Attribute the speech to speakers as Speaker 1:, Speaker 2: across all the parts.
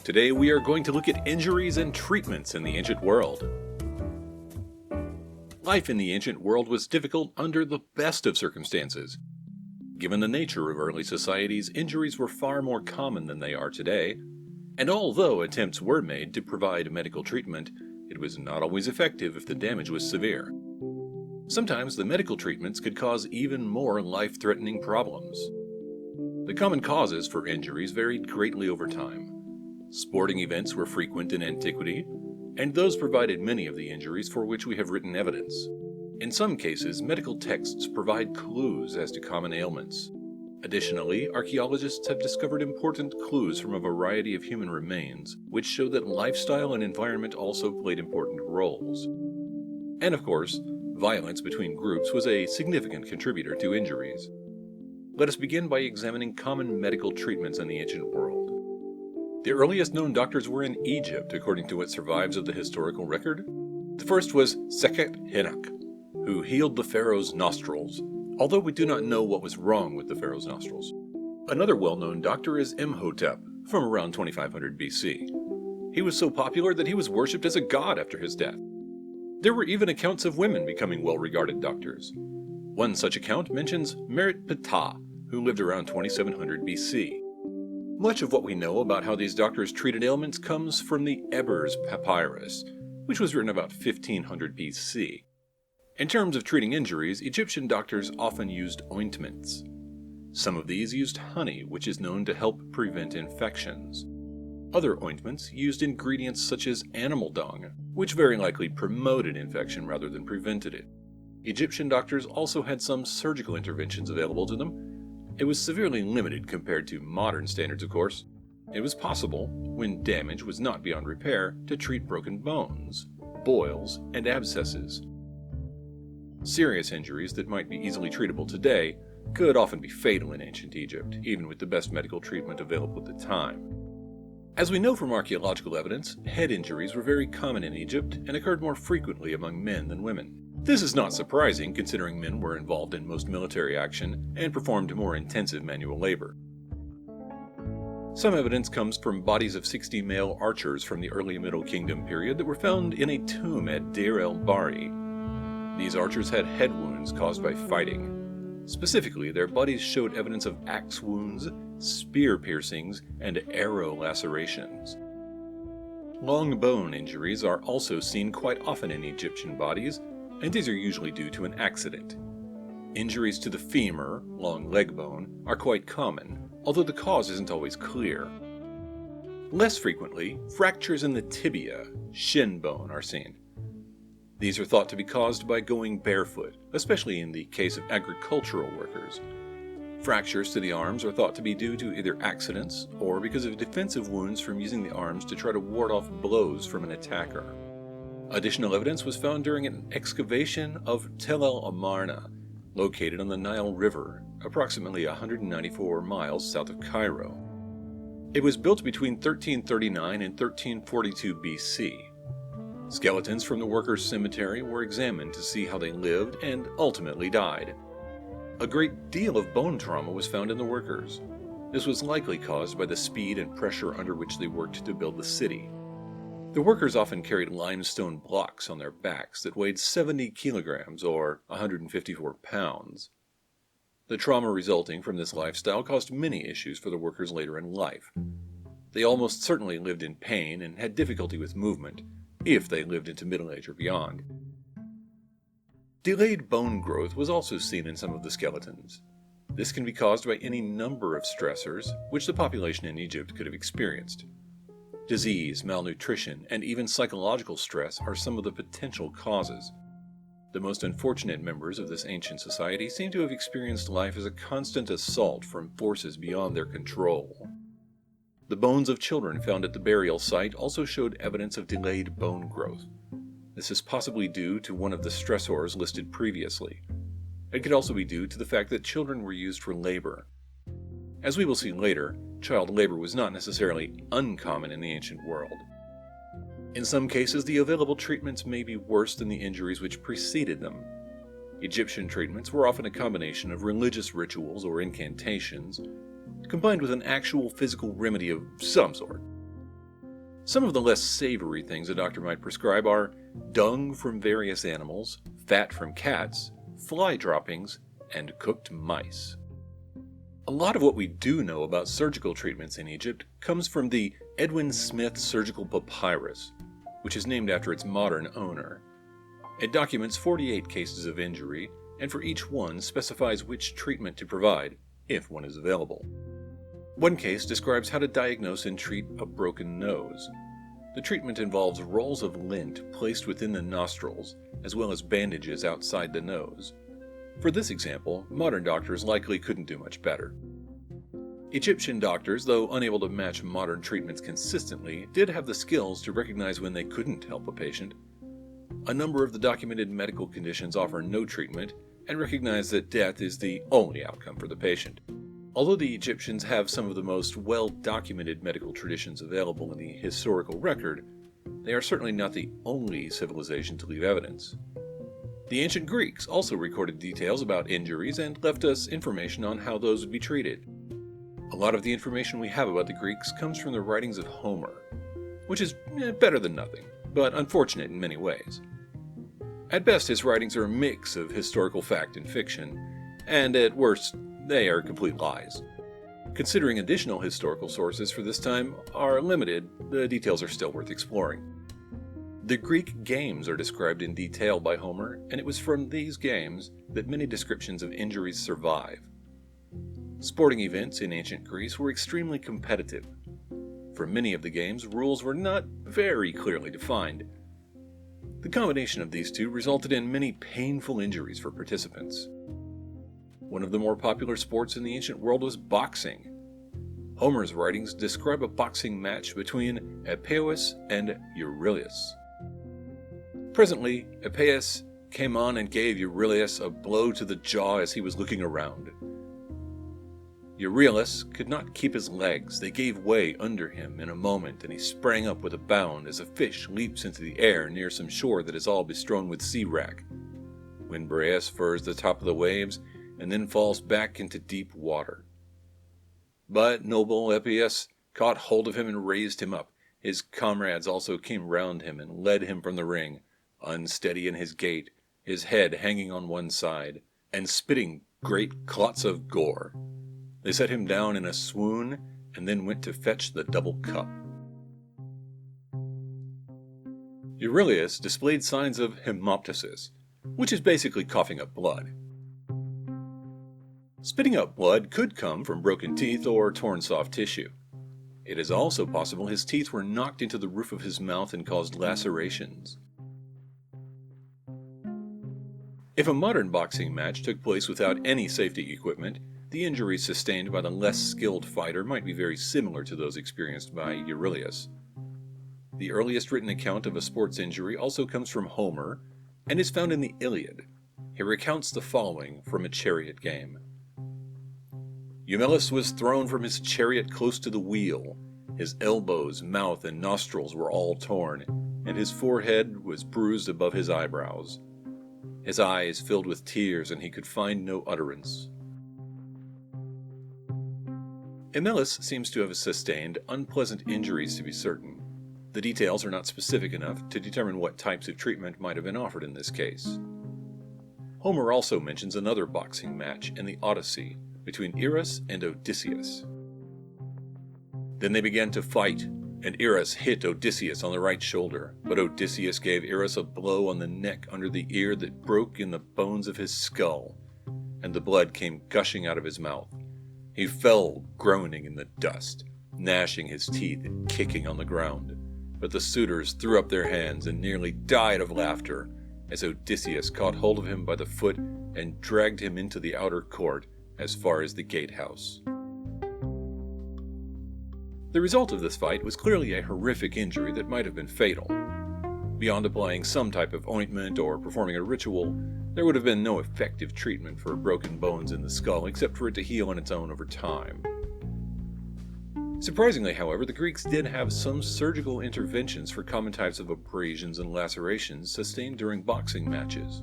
Speaker 1: Today we are going to look at injuries and treatments in the ancient world. Life in the ancient world was difficult under the best of circumstances. Given the nature of early societies, injuries were far more common than they are today, and although attempts were made to provide medical treatment, it was not always effective if the damage was severe. Sometimes the medical treatments could cause even more life-threatening problems. The common causes for injuries varied greatly over time. Sporting events were frequent in antiquity, and those provided many of the injuries for which we have written evidence. In some cases, medical texts provide clues as to common ailments. Additionally, archaeologists have discovered important clues from a variety of human remains, which show that lifestyle and environment also played important roles. And of course, violence between groups was a significant contributor to injuries. Let us begin by examining common medical treatments in the ancient world. The earliest known doctors were in Egypt, according to what survives of the historical record. The first was Sekhet Hinak, who healed the pharaoh's nostrils, although we do not know what was wrong with the pharaoh's nostrils. Another well-known doctor is Imhotep, from around 2500 BC. He was so popular that he was worshipped as a god after his death. There were even accounts of women becoming well-regarded doctors. One such account mentions Merit Ptah, who lived around 2700 BC. Much of what we know about how these doctors treated ailments comes from the Ebers Papyrus, which was written about 1500 BC. In terms of treating injuries, Egyptian doctors often used ointments. Some of these used honey, which is known to help prevent infections. Other ointments used ingredients such as animal dung, which very likely promoted infection rather than prevented it. Egyptian doctors also had some surgical interventions available to them. It was severely limited compared to modern standards, of course. It was possible, when damage was not beyond repair, to treat broken bones, boils, and abscesses. Serious injuries that might be easily treatable today could often be fatal in ancient Egypt, even with the best medical treatment available at the time. As we know from archaeological evidence, head injuries were very common in Egypt and occurred more frequently among men than women. This is not surprising, considering men were involved in most military action and performed more intensive manual labor. Some evidence comes from bodies of 60 male archers from the early Middle Kingdom period that were found in a tomb at Deir el-Bahri. These archers had head wounds caused by fighting. Specifically, their bodies showed evidence of axe wounds, spear piercings, and arrow lacerations. Long bone injuries are also seen quite often in Egyptian bodies, and these are usually due to an accident. Injuries to the femur, long leg bone, are quite common, although the cause isn't always clear. Less frequently, fractures in the tibia, shin bone, are seen. These are thought to be caused by going barefoot, especially in the case of agricultural workers. Fractures to the arms are thought to be due to either accidents or because of defensive wounds from using the arms to try to ward off blows from an attacker. Additional evidence was found during an excavation of Tel El Amarna, located on the Nile River, approximately 194 miles south of Cairo. It was built between 1339 and 1342 BC. Skeletons from the workers' cemetery were examined to see how they lived and ultimately died. A great deal of bone trauma was found in the workers. This was likely caused by the speed and pressure under which they worked to build the city. The workers often carried limestone blocks on their backs that weighed 70 kilograms or 154 pounds. The trauma resulting from this lifestyle caused many issues for the workers later in life. They almost certainly lived in pain and had difficulty with movement, if they lived into middle age or beyond. Delayed bone growth was also seen in some of the skeletons. This can be caused by any number of stressors which the population in Egypt could have experienced. Disease, malnutrition, and even psychological stress are some of the potential causes. The most unfortunate members of this ancient society seem to have experienced life as a constant assault from forces beyond their control. The bones of children found at the burial site also showed evidence of delayed bone growth. This is possibly due to one of the stressors listed previously. It could also be due to the fact that children were used for labor. As we will see later, child labor was not necessarily uncommon in the ancient world. In some cases, the available treatments may be worse than the injuries which preceded them. Egyptian treatments were often a combination of religious rituals or incantations, combined with an actual physical remedy of some sort. Some of the less savory things a doctor might prescribe are dung from various animals, fat from cats, fly droppings, and cooked mice. A lot of what we do know about surgical treatments in Egypt comes from the Edwin Smith Surgical Papyrus, which is named after its modern owner. It documents 48 cases of injury, and for each one specifies which treatment to provide, if one is available. One case describes how to diagnose and treat a broken nose. The treatment involves rolls of lint placed within the nostrils, as well as bandages outside the nose. For this example, modern doctors likely couldn't do much better. Egyptian doctors, though unable to match modern treatments consistently, did have the skills to recognize when they couldn't help a patient. A number of the documented medical conditions offer no treatment and recognize that death is the only outcome for the patient. Although the Egyptians have some of the most well-documented medical traditions available in the historical record, they are certainly not the only civilization to leave evidence. The ancient Greeks also recorded details about injuries and left us information on how those would be treated. A lot of the information we have about the Greeks comes from the writings of Homer, which is better than nothing, but unfortunate in many ways. At best, his writings are a mix of historical fact and fiction, and at worst, they are complete lies. Considering additional historical sources for this time are limited, the details are still worth exploring. The Greek games are described in detail by Homer, and it was from these games that many descriptions of injuries survive. Sporting events in ancient Greece were extremely competitive. For many of the games, rules were not very clearly defined. The combination of these two resulted in many painful injuries for participants. One of the more popular sports in the ancient world was boxing. Homer's writings describe a boxing match between Epeius and Euryalus. Presently, Epeius came on and gave Euryalus a blow to the jaw as he was looking around. Euryalus could not keep his legs. They gave way under him in a moment, and he sprang up with a bound as a fish leaps into the air near some shore that is all bestrewn with sea wrack. When Boreas furs the top of the waves, and then falls back into deep water. But noble Epeius caught hold of him and raised him up. His comrades also came round him and led him from the ring, unsteady in his gait, his head hanging on one side, and spitting great clots of gore. They set him down in a swoon, and then went to fetch the double cup. Euryalus displayed signs of hemoptysis, which is basically coughing up blood. Spitting out blood could come from broken teeth or torn soft tissue. It is also possible his teeth were knocked into the roof of his mouth and caused lacerations. If a modern boxing match took place without any safety equipment, the injuries sustained by the less skilled fighter might be very similar to those experienced by Euryalus. The earliest written account of a sports injury also comes from Homer and is found in the Iliad. He recounts the following from a chariot game. Eumelus was thrown from his chariot close to the wheel. His elbows, mouth, and nostrils were all torn, and his forehead was bruised above his eyebrows. His eyes filled with tears, and he could find no utterance. Eumelus seems to have sustained unpleasant injuries to be certain. The details are not specific enough to determine what types of treatment might have been offered in this case. Homer also mentions another boxing match in the Odyssey between Eros and Odysseus. Then they began to fight, and Eros hit Odysseus on the right shoulder, but Odysseus gave Eros a blow on the neck under the ear that broke in the bones of his skull, and the blood came gushing out of his mouth. He fell groaning in the dust, gnashing his teeth and kicking on the ground, but the suitors threw up their hands and nearly died of laughter as Odysseus caught hold of him by the foot and dragged him into the outer court as far as the gatehouse. The result of this fight was clearly a horrific injury that might have been fatal. Beyond applying some type of ointment or performing a ritual, there would have been no effective treatment for broken bones in the skull except for it to heal on its own over time. Surprisingly, however, the Greeks did have some surgical interventions for common types of abrasions and lacerations sustained during boxing matches.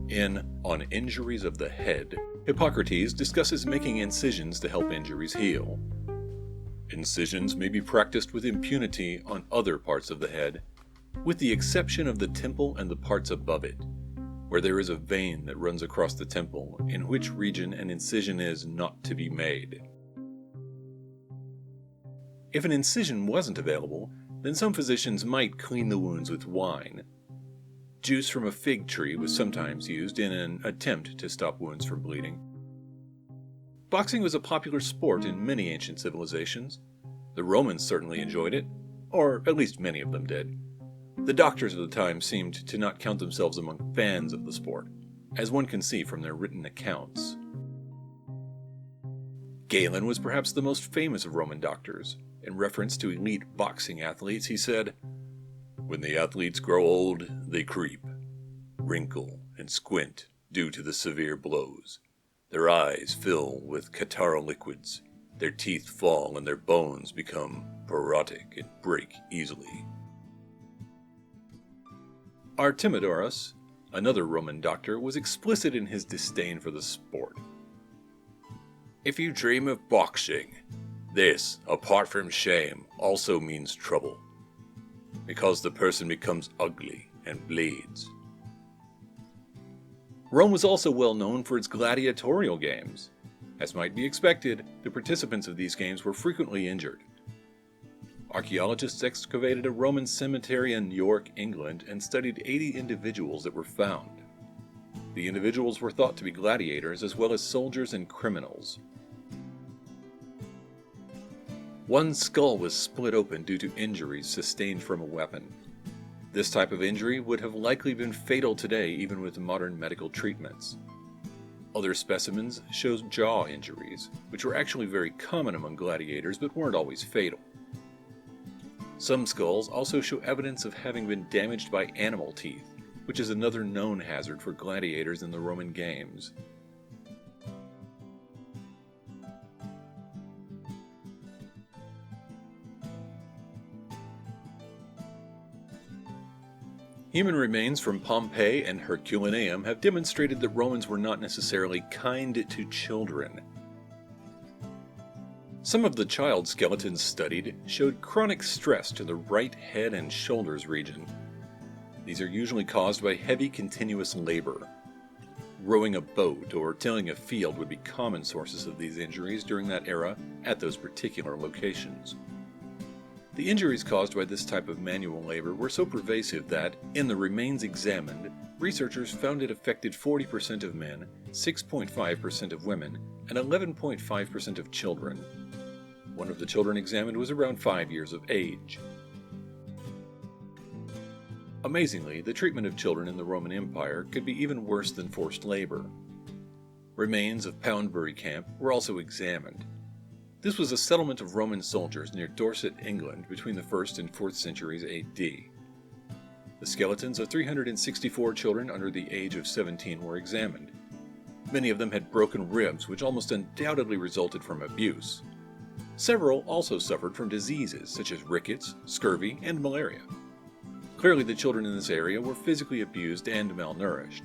Speaker 1: In On Injuries of the Head, Hippocrates discusses making incisions to help injuries heal. Incisions may be practiced with impunity on other parts of the head, with the exception of the temple and the parts above it, where there is a vein that runs across the temple, in which region an incision is not to be made. If an incision wasn't available, then some physicians might clean the wounds with wine. Juice from a fig tree was sometimes used in an attempt to stop wounds from bleeding. Boxing was a popular sport in many ancient civilizations. The Romans certainly enjoyed it, or at least many of them did. The doctors of the time seemed to not count themselves among fans of the sport, as one can see from their written accounts. Galen was perhaps the most famous of Roman doctors. In reference to elite boxing athletes, he said, "When the athletes grow old, they creep, wrinkle, and squint due to the severe blows. Their eyes fill with catarrhal liquids, their teeth fall, and their bones become porotic and break easily." Artemidorus, another Roman doctor, was explicit in his disdain for the sport. "If you dream of boxing, this, apart from shame, also means trouble, because the person becomes ugly and bleeds." Rome was also well known for its gladiatorial games. As might be expected, the participants of these games were frequently injured. Archaeologists excavated a Roman cemetery in York, England, and studied 80 individuals that were found. The individuals were thought to be gladiators as well as soldiers and criminals. One skull was split open due to injuries sustained from a weapon. This type of injury would have likely been fatal today even with modern medical treatments. Other specimens show jaw injuries, which were actually very common among gladiators but weren't always fatal. Some skulls also show evidence of having been damaged by animal teeth, which is another known hazard for gladiators in the Roman games. Human remains from Pompeii and Herculaneum have demonstrated that Romans were not necessarily kind to children. Some of the child skeletons studied showed chronic stress to the right head and shoulders region. These are usually caused by heavy continuous labor. Rowing a boat or tilling a field would be common sources of these injuries during that era at those particular locations. The injuries caused by this type of manual labor were so pervasive that, in the remains examined, researchers found it affected 40% of men, 6.5% of women, and 11.5% of children. One of the children examined was around 5 years of age. Amazingly, the treatment of children in the Roman Empire could be even worse than forced labor. Remains of Poundbury Camp were also examined. This was a settlement of Roman soldiers near Dorset, England, between the 1st and 4th centuries AD. The skeletons of 364 children under the age of 17 were examined. Many of them had broken ribs, which almost undoubtedly resulted from abuse. Several also suffered from diseases such as rickets, scurvy, and malaria. Clearly, the children in this area were physically abused and malnourished.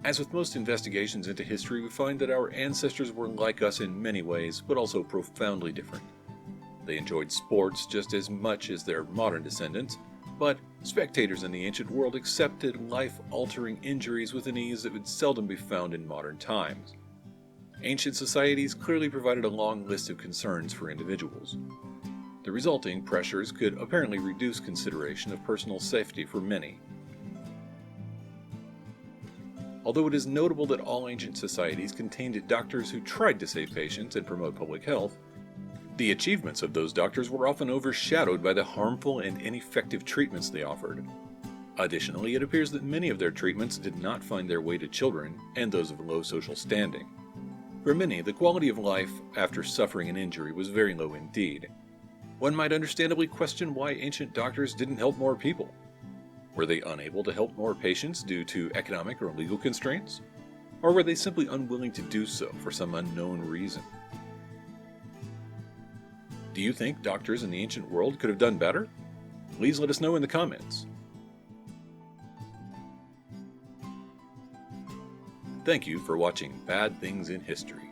Speaker 1: As with most investigations into history, we find that our ancestors were like us in many ways, but also profoundly different. They enjoyed sports just as much as their modern descendants, but spectators in the ancient world accepted life-altering injuries with an ease that would seldom be found in modern times. Ancient societies clearly provided a long list of concerns for individuals. The resulting pressures could apparently reduce consideration of personal safety for many. Although it is notable that all ancient societies contained doctors who tried to save patients and promote public health, the achievements of those doctors were often overshadowed by the harmful and ineffective treatments they offered. Additionally, it appears that many of their treatments did not find their way to children and those of low social standing. For many, the quality of life after suffering an injury was very low indeed. One might understandably question why ancient doctors didn't help more people. Were they unable to help more patients due to economic or legal constraints? Or were they simply unwilling to do so for some unknown reason? Do you think doctors in the ancient world could have done better? Please let us know in the comments. Thank you for watching Bad Things in History.